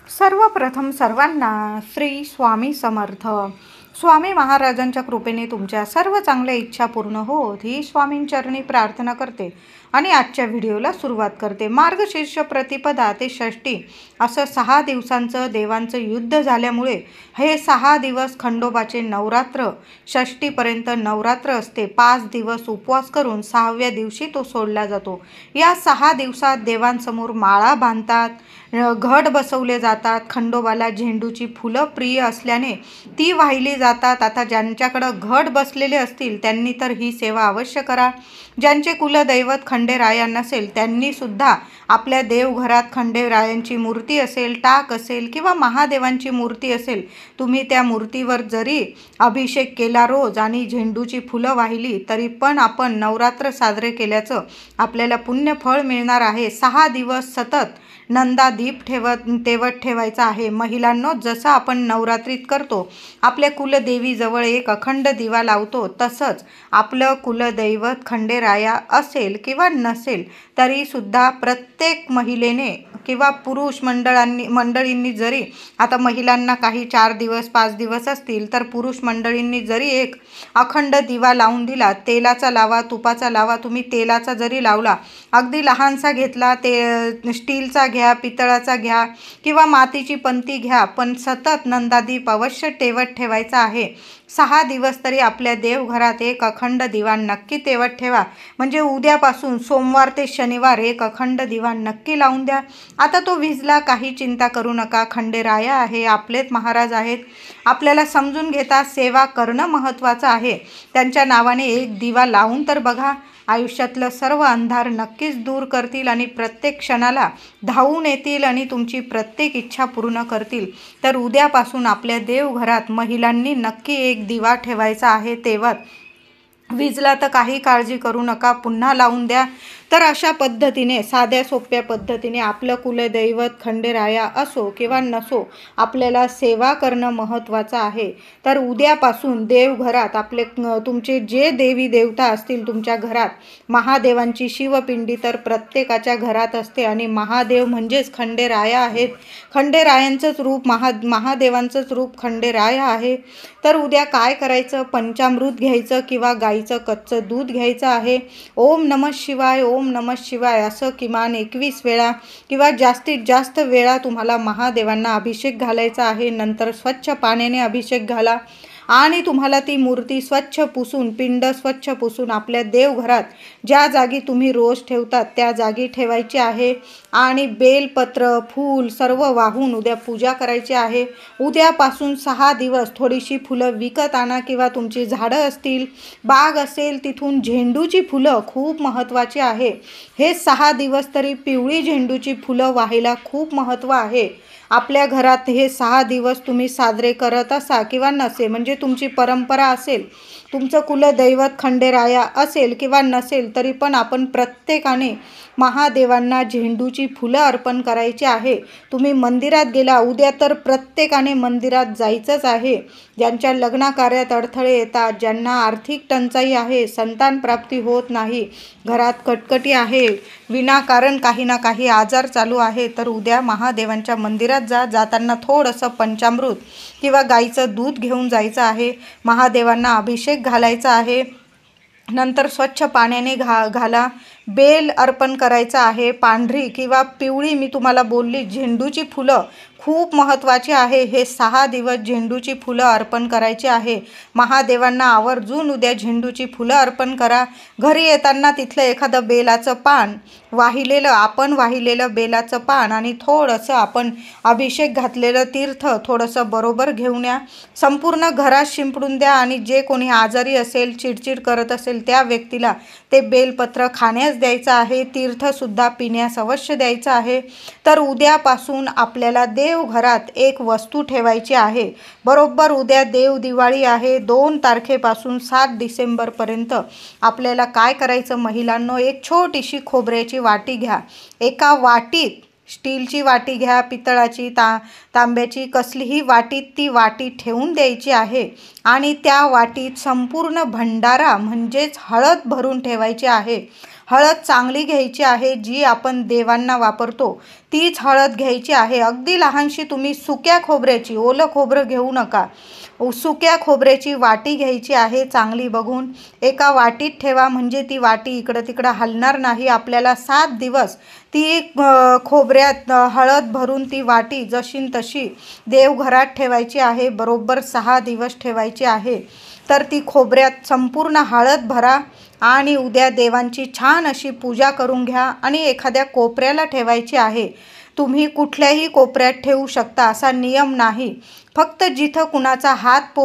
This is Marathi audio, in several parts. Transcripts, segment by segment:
सर्वप्रथम सर्वांना श्री स्वामी समर्थ. स्वामी महाराजांच्या कृपेने तुमच्या सर्व चांगल्या इच्छा पूर्ण होत ही स्वामींचरणी प्रार्थना करते आणि आजच्या व्हिडिओला सुरुवात करते. मार्गशीर्ष प्रतिपदा ते षष्टी असं 6 दिवसांचं देवांचं युद्ध झाल्यामुळे हे 6 दिवस खंडोबाचे नवरात्र, षष्टीपर्यंत नवरात्र असते. 5 दिवस उपवास करून 6व्या दिवशी तो सोडला जातो. या 6 दिवसात देवांसमोर माळा बांधतात, घट बसवले जातात. खंडोबाला झेंडूची फुलं प्रिय असल्याने ती वाहिली जातात. आता ज्यांच्याकडं घट बसलेले असतील त्यांनी तर ही सेवा अवश्य करा. ज्यांचे कुलदैवत खंडेराया नसेल त्यांनी सुद्धा आपल्या देवघरात खंडेरायांची मूर्ती असेल, टाक असेल किंवा महादेवांची मूर्ती असेल, तुम्ही त्या मूर्तीवर जरी अभिषेक केला रोज आणि झेंडूची फुलं वाहिली तरी पण आपण नवरात्र साजरे केल्याचं आपल्याला पुण्यफळ मिळणार आहे. 6 दिवस सतत नंदादीप तेवत ठेवायचा आहे. महिलांनो, जसं आपण नवरात्रीत करतो, आपल्या कुलदेवीजवळ एक अखंड दिवा लावतो, तसंच आपलं कुलदैवत खंडेराया असेल किंवा नसेल तरी सुद्धा प्रत्येक महिलेने किंवा पुरुष मंडळींनी जरी, आता महिलांना काही 4 दिवस 5 दिवस असतील तर पुरुष मंडळींनी जरी एक अखंड दिवा लावून दिला, तेलाचा लावा, तुपाचा लावा, तुम्ही तेलाचा जरी लावला, अगदी लहानसा घेतला, ते स्टीलचा घ्या, पितळाचा घ्या किंवा मातीची पंती घ्या, पण सतत नंदादीप अवश्य तेवत ठेवायचा आहे. 6 दिवस तरी आपल्या देवघरात एक अखंड दिवा नक्की तेवत ठेवा. म्हणजे उद्यापासून सोमवार ते शनिवार एक अखंड दिवा नक्की लावून द्या. आता तो विझला, काही चिंता करू नका. खंडेराया आहे, आपलेच महाराज आहेत, आपल्याला समजून घेता. सेवा करणं महत्त्वाचं आहे. त्यांच्या नावाने एक दिवा लावून तर बघा. आयुष्यातलं सर्व अंधार नक्कीच दूर करतील आणि प्रत्येक क्षणाला धावून येतील आणि तुमची प्रत्येक इच्छा पूर्ण करतील. तर उद्यापासून आपल्या देवघरात महिलांनी नक्की एक दिवा ठेवायचा आहे तेवत. विजला तर काही काळजी करू नका, पुन्हा लावून द्या. तर अशा पद्धतीने, साध्या सोप्या पद्धतीने आपलं कुलदैवत खंडेराया असो किंवा नसो, आपल्याला सेवा करणं महत्त्वाचं आहे. तर उद्यापासून देवघरात तुमचे जे देवी देवता असतील तुमच्या घरात, महादेवांची शिवपिंडी तर प्रत्येकाच्या घरात असते आणि महादेव म्हणजेच खंडेराया आहेत. खंडेरायांचंच रूप महादेवांचंच रूप खंडेराया आहे. तर उद्या काय करायचं? पंचामृत घ्यायचं किंवा गाईचं कच्चं दूध घ्यायचं आहे. ओम नमः शिवाय, ओम नमः शिवाय असं किमान 21 वेळा किंवा जास्तीत जास्त वेळा तुम्हाला महादेवांना अभिषेक घालायचा आहे. नंतर स्वच्छ पाण्याने अभिषेक घाला आणि तुम्हाला ती मूर्ती स्वच्छ पुसून, पिंड स्वच्छ पुसून आपल्या देवघरात ज्या जागी तुम्ही रोज ठेवतात त्या जागी ठेवायची आहे. आणि बेलपत्र, फूल सर्व वाहून उद्या पूजा करायची आहे. उद्यापासून 6 दिवस थोडीशी फुलं विकत आणा किंवा तुमची झाडं असतील, बाग असेल, तिथून झेंडूची फुलं खूप महत्त्वाची आहे. हे 6 दिवस तरी पिवळी झेंडूची फुलं व्हायला खूप महत्त्व आहे. आपल्या घरात हे 6 दिवस तुम्ही साजरे करत असा किंवा नसे, म्हणजे तुमची परंपरा असेल, तुमचं कुलदैवत खंडेराया असेल किंवा नसेल तरी पण आपण प्रत्येकाने महादेवांना झेंडूची फुलं अर्पण करायची आहे. तुम्ही मंदिरात गेला, उद्या तर प्रत्येकाने मंदिरात जायचंच आहे. ज्यांच्या लग्नाकार्यात अडथळे येतात, ज्यांना आर्थिक टंचाई आहे, संतान प्राप्ती होत नाही, घरात कटकटी आहे, विनाकारण काही ना काही आजार चालू आहे, तर उद्या महादेवांच्या मंदिरात जाताना थोडंसं पंचामृत किंवा गाईचं दूध घेऊन जायचं आहे. महादेवांना अभिषेक घालायचा आहे. नंतर स्वच्छ पाण्याने घाला. बेल अर्पण करायचं आहे, पांढरी किंवा पिवळी. मी तुम्हाला बोलली, झेंडूची फुलं खूप महत्त्वाची आहे. हे 6 दिवस झेंडूची फुलं अर्पण करायची आहे. महादेवांना आवर्जून उद्या झेंडूची फुलं अर्पण करा. घरी येताना तिथलं एखादं बेलाचं पान वाहिलेलं बेलाचं पान आणि थोडंसं आपण अभिषेक घातलेलं तीर्थ थोडंसं बरोबर घेऊन या. संपूर्ण घरात शिंपडून द्या आणि जे कोणी आजारी असेल, चिडचिड करत असेल त्या व्यक्तीला ते बेलपत्र खाण्यास द्यायचं आहे. तीर्थसुद्धा पिण्यास अवश्य द्यायचं आहे. तर उद्यापासून आपल्याला देवघरात एक वस्तू ठेवायची आहे. बरोबर उद्या देव दिवाळी आहे. 2 तारखेपासून 7 डिसेंबरपर्यंत आपल्याला काय करायचं महिलांनो? एक छोटीशी खोबऱ्याची वाटी घ्या. एका वाटीत, स्टीलची वाटी घ्या, पितळाची, तांब्याची, कसलीही वाटीत ती वाटी ठेवून द्यायची आहे आणि त्या वाटीत संपूर्ण भंडारा म्हणजेच हळद भरून ठेवायची आहे. हळद चांगली घ्यायची आहे, जी आपण देवांना वापरतो तीच हळद घ्यायची आहे. अगदी लहानशी तुम्ही सुक्या खोबऱ्याची, ओलं खोबरं घेऊ नका, सुक्या खोबऱ्याची वाटी घ्यायची आहे. चांगली बघून एका वाटीत ठेवा, म्हणजे ती वाटी इकडं तिकडं हलणार नाही. आपल्याला 7 दिवस ती खोबऱ्यात हळद भरून ती वाटी जशी तशी देवघरात ठेवायची आहे. बरोबर 6 दिवस ठेवायची आहे. तर ती खोबऱ्यात संपूर्ण हळद भरा आणि उद्या देवांची छान अशी पूजा करून घ्या आणि एखाद्या कोपऱ्याला ठेवायची आहे. तुम्ही कुठल्याही कोपऱ्यात ठेवू शकता, असा नियम नाही. फक्त जिथं कुणाचा हात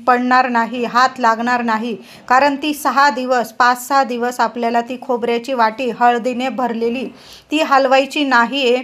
पडणार नाही, हात लागणार नाही, कारण ती 6 दिवस 5-6 दिवस आपल्याला ती खोबऱ्याची वाटी हळदीने भरलेली ती हलवायची नाही आहे.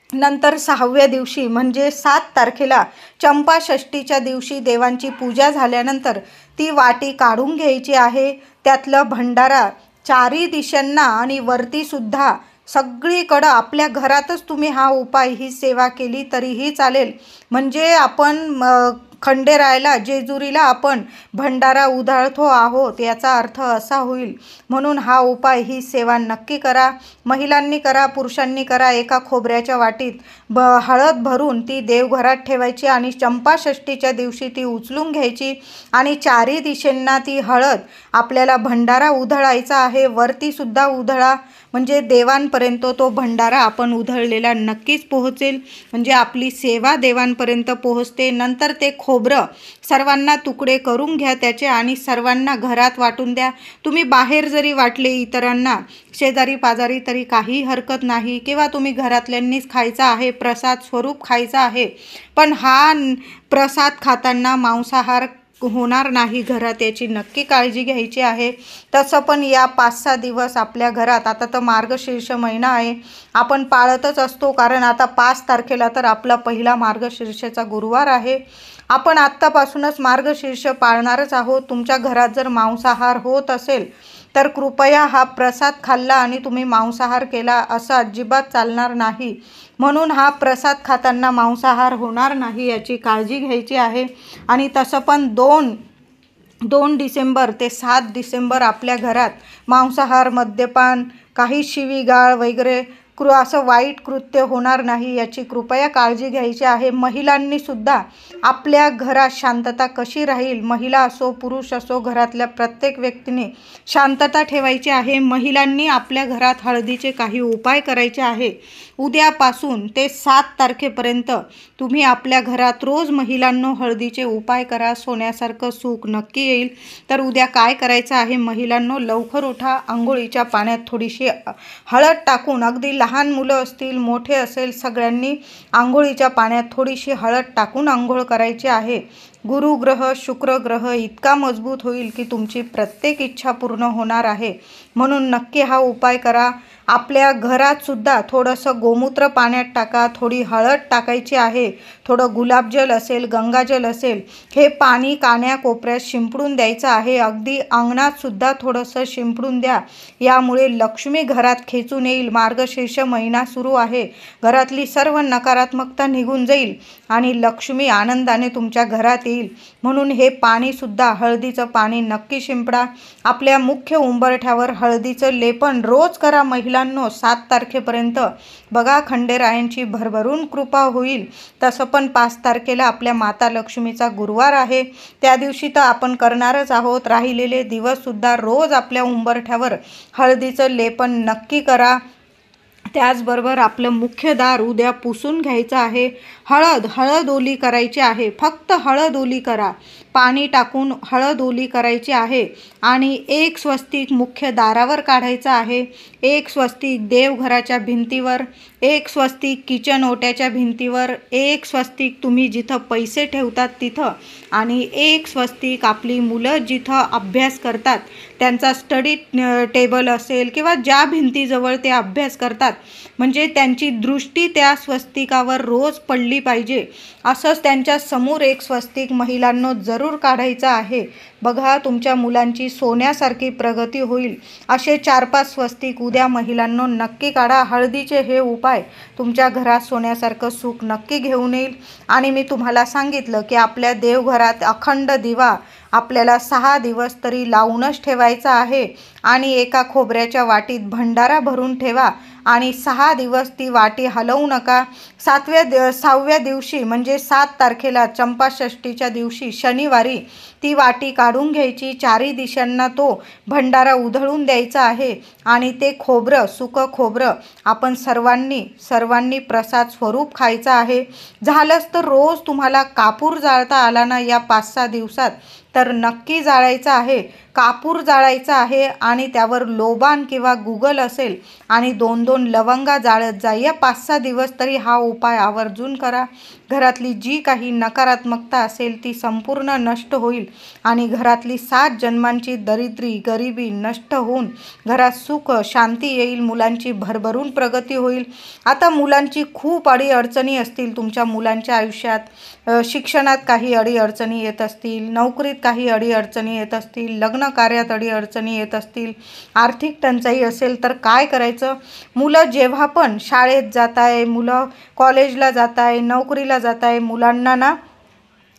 नंतर 6व्या दिवशी म्हणजे 7 तारखेला चंपाषष्ठीच्या दिवशी देवांची पूजा झाल्यानंतर ती वाटी काढून घ्यायची आहे. त्यातलं भंडारा चारी दिशांना आणि वरतीसुद्धा सगळीकडं, आपल्या घरातच तुम्ही हा उपाय, ही सेवा केली तरीही चालेल. म्हणजे आपण खंडेरायाला, जेजुरीला आपण भंडारा उधळतो आहोत याचा अर्थ असा होईल. म्हणून हा उपाय, ही सेवा नक्की करा. महिलांनी करा, पुरुषांनी करा. एका खोबऱ्याच्या वाटीत हळद भरून ती देवघरात ठेवायची आणि चंपाषष्ठीच्या दिवशी ती उचलून घ्यायची आणि चारी दिशेंना ती हळद आपल्याला भंडारा उधळायचा आहे. वरतीसुद्धा उधळा, म्हणजे देवांपर्यंत तो भंडारा आपण उधळलेला नक्कीच पोहोचेल, म्हणजे आपली सेवा देवांपर्यंत पोहोचते. नंतर ते खोबरं सर्वांना तुकडे करून घ्या त्याचे आणि सर्वांना घरात वाटून द्या. तुम्ही बाहेर जरी वाटले इतरांना, शेजारी पाजारी, तरी काही हरकत नाही, किंवा तुम्ही घरातल्यांनीच खायचा आहे, प्रसाद स्वरूप खायचा आहे. पण हा प्रसाद खाताना मांसाहार होणार नाही घरात, याची नक्की काळजी घ्यायची आहे. तसं पण या 5-6 दिवस आपल्या घरात, आता तर मार्गशीर्ष महिना आहे, आपण पाळतच असतो, कारण आता 5 तारखेला तर आपला पहिला मार्गशीर्षाचा गुरुवार आहे. आपण आत्तापासूनच मार्गशीर्ष पाळणारच आहोत. तुमच्या घरात जर मांसाहार होत असेल तर कृपया हा प्रसाद खाल्ला आणि तुम्ही मांसाहार केला असं अजिबात चालणार नाही. म्हणून हा प्रसाद खाताना मांसाहार होणार नाही याची काळजी घ्यायची आहे. आणि तसं पण 2 डिसेंबर ते 7 डिसेंबर आपल्या घरात मांसाहार, मद्यपान, काही शिवीगाळ वगैरे असं वाईट कृत्य होणार नाही याची कृपया काळजी घ्यायची आहे. महिलांनी सुद्धा आपल्या घरात शांतता कशी राहील, महिला असो पुरुष असो, घरातल्या प्रत्येक व्यक्तीने शांतता ठेवायची आहे. महिलांनी आपल्या घरात हळदीचे काही उपाय करायचे आहे. उद्यापासून ते 7 तारखेपर्यंत तुम्ही आपल्या घरात रोज महिलांनो हळदीचे उपाय करा, सोन्यासारखं सुख नक्की येईल. तर उद्या काय करायचं आहे महिलांनो, लवकर उठा, आंघोळीच्या पाण्यात थोडीशी हळद टाकून, अगदी लहान मुलं असतील मोठे असेल सगळ्यांनी आंघोळीच्या पाण्यात थोडीशी हळद टाकून आंघोळ करायची आहे. गुरुग्रह, शुक्रग्रह इतका मजबूत होईल की तुमची प्रत्येक इच्छा पूर्ण होणार आहे. म्हणून नक्की हा उपाय करा. आपल्या घरात सुद्धा थोडंसं गोमूत्र पाण्यात टाका, थोडी हळद टाकायची आहे, थोडं गुलाबजल असेल, गंगाजल असेल, हे पाणी कान्या कोपऱ्यात शिंपडून द्यायचं आहे. अगदी अंगणात सुद्धा थोडंसं शिंपडून द्या. यामुळे लक्ष्मी घरात खेचून येईल. मार्गशीर्ष महिना सुरू आहे, घरातली सर्व नकारात्मकता निघून जाईल आणि लक्ष्मी आनंदाने तुमच्या घरात येईल. म्हणून हे पाणी सुद्धा, हळदीचं पाणी नक्की शिंपडा. आपल्या मुख्य उंबरठ्यावर हळदीचं लेपन रोज करा महिलांनो 7 तारखेपर्यंत. बघा खंडेरायांची भरभरून कृपा होईल. तसं पण 5 तारखेला आपल्या माता लक्ष्मीचा गुरुवार आहे, त्या दिवशी तर आपण करणारच आहोत. राहिलेले दिवससुद्धा रोज आपल्या उंबरठ्यावर हळदीचं लेपन नक्की करा. त्याचबरोबर आपलं मुख्य दार उद्या पुसून घ्यायचं आहे. हळद ओली करायची आहे, फक्त हळद ओली करा. पाणी टाकून हळद ओली करायची आहे आणि 1 स्वस्तिक मुख्य दारावर काढायचं आहे, 1 स्वस्तिक देवघराच्या भिंतीवर, 1 स्वस्तिक किचन ओट्याच्या भिंतीवर, 1 स्वस्तिक तुम्ही जिथं पैसे ठेवतात तिथं आणि 1 स्वस्तिक आपली मुलं जिथं अभ्यास करतात त्यांचा स्टडी टेबल असेल किंवा ज्या भिंतीजवळ ते अभ्यास करतात, म्हणजे त्यांची दृष्टी त्या स्वस्तिकावर रोज पडली पाहिजे. असंच त्यांच्या समोर 1 स्वस्तिक महिलांनो जरूर जरूर काढायचा आहे। बघा, तुमच्या मुलांची सोन्यासारखी प्रगती होईल असे 4-5 स्वस्तिक उद्या महिलांनो नक्की काढा। हळदीचे हे उपाय तुमच्या घरात सोन्यासारखं सुख नक्की घेऊन येईल। आणि मी तुम्हाला सांगितलं की आपल्या देवघरात अखंड दिवा आपल्याला 6 दिवस तरी लावूनच ठेवायचा आहे आणि एका खोबऱ्याच्या वाटीत भंडारा भरून ठेवा आणि 6 दिवस ती वाटी हलवू नका। 6व्या दिवशी म्हणजे 7 तारखेला चंपाषष्ठीच्या दिवशी शनिवारी ती वाटी काढून घ्यायची। 4ही दिशांना तो भंडारा उधळून द्यायचा आहे आणि ते खोबरं, सुकं खोबरं आपण सर्वांनी प्रसाद स्वरूप खायचं आहे। झालंच तर रोज तुम्हाला कापूर जाळता आला ना या 5-6 दिवसात तर नक्की जाळायचा आहे। कापूर जाळायचा आहे आणि त्यावर लोबान किंवा गुगल असेल आणि 2-2 लवंगा जाळत जा। या 5-6 दिवस तरी हा उपाय आवर्जून करा। घरातली जी काही नकारात्मकता असेल ती संपूर्ण नष्ट होईल आणि घरातली 7 जन्मांची दरिद्री गरिबी नष्ट होऊन घरात सुख शांती येईल। मुलांची भरभरून प्रगती होईल। आता मुलांची खूप अडीअडचणी असतील तुमच्या मुलांच्या आयुष्यात, शिक्षणात काही अडीअडचणी येत असतील, नोकरीत काही अडीअडचणी येत असतील, लग्न कार्यात अडीअडचणी येत असतील, आर्थिक टंचाई असेल तर काय करायचं? मुलं जेव्हा पण शाळेत जात आहे, मुलं कॉलेजला जात आहे, नोकरीला जात आहे, मुलांना ना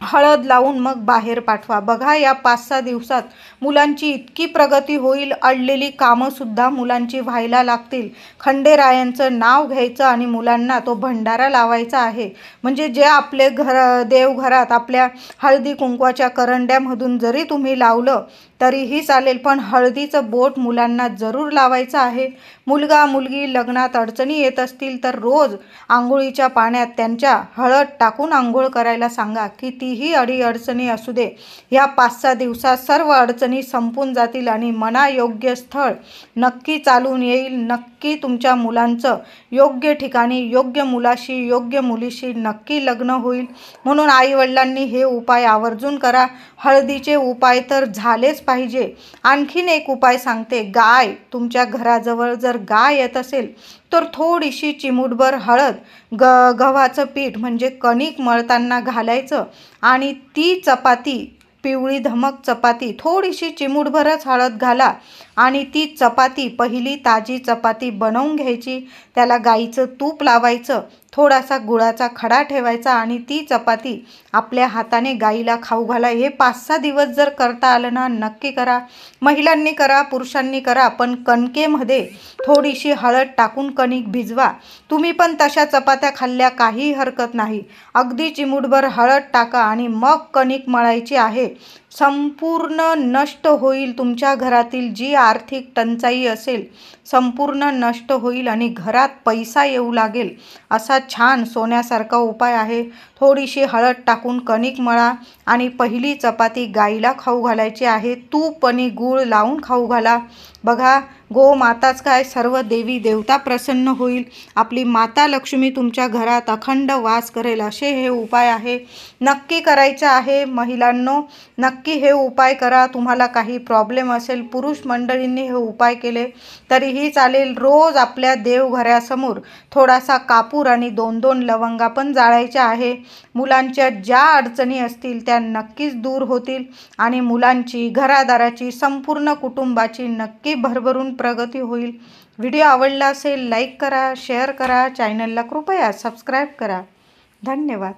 हळद लावून मग बाहेर पाठवा। बघा, या 5-6 दिवसात मुलांची इतकी प्रगती होईल, अडलेली कामंसुद्धा मुलांची व्हायला लागतील। खंडेरायांचं नाव घ्यायचं आणि मुलांना तो भंडारा लावायचा आहे। म्हणजे जे आपले देवघरात आपल्या हळदी कुंकवाच्या करंड्यामधून जरी तुम्ही लावलं तरीही चालेल, पण हळदीचं बोट मुलांना जरूर लावायचं आहे। मुलगा मुलगी लग्नात अडचणी येत असतील तर रोज आंघोळीच्या पाण्यात त्यांच्या हळद टाकून आंघोळ करायला सांगा। कितीही अडीअडचणी असू दे, ह्या 5-6 दिवसात सर्व अडचणी संपून जातील आणि मनायोग्य स्थळ नक्की चालून येईल। नक्की तुमच्या मुलांचं योग्य ठिकाणी योग्य मुलाशी योग्य मुलीशी नक्की लग्न होईल। म्हणून आईवडिलांनी हे उपाय आवर्जून करा। हळदीचे उपाय तर झालेच पाहिजे। आणखीन एक उपाय सांगते, गाय तुमच्या घराजवळ जर गाय येत असेल तर थोडीशी चिमूटभर हळद गव्हाचं पीठ म्हणजे कणिक मळताना घालायचं आणि ती चपाती, पिवळी धमक चपाती, थोडीशी चिमूटभरच हळद घाला आणि ती चपाती, पहिली ताजी चपाती बनवून घ्यायची, त्याला गाईचं तूप लावायचं, थोडासा गुळाचा खडा ठेवायचा आणि ती चपाती आपल्या हाताने गाईला खाऊ घाला। हे 5-6 दिवस जर करता आलं ना नक्की करा। महिलांनी करा, पुरुषांनी करा, पण कणकेमध्ये थोडीशी हळद टाकून कणिक भिजवा। तुम्ही पण तशा चपात्या खाल्ल्या काही हरकत नाही। अगदी चिमूटभर हळद टाका आणि मग कणिक मळायची आहे। संपूर्ण नष्ट होईल तुमच्या घरातील जी आर्थिक टंचाई असेल, संपूर्ण नष्ट होईल आणि घरात पैसा येऊ लागेल असा छान सोन्यासारखा उपाय आहे। थोडीशी हळद टाकून कणिक मळा आणि पहिली चपाती गाईला खाऊ घालायची आहे। तूप आणि गूळ लावून खाऊ घाला। बघा, गोमाताच काय सर्व देवी देवता प्रसन्न होईल। आपली माता लक्ष्मी तुमच्या घरात अखंड वास करेल असे हे उपाय आहे। नक्की करायचे आहे महिलांनो, नक्की हे उपाय करा। तुम्हाला काही प्रॉब्लेम असेल, पुरुष मंडळींनी हे उपाय केले तरीही चालेल। रोज आपल्या देवघरासमोर थोडासा कापूर आणि 2-2 लवंगा पण जाळायच्या आहे। मुलांच्या ज्या अडचणी असतील त्या नक्कीच दूर होतील आणि मुलांची, घरादाराची, संपूर्ण कुटुंबाची नक्की भरभरून प्रगती होईल। व्हिडिओ आवडला असेल लाईक करा, शेअर करा, चॅनलला कृपया सबस्क्राईब करा। धन्यवाद।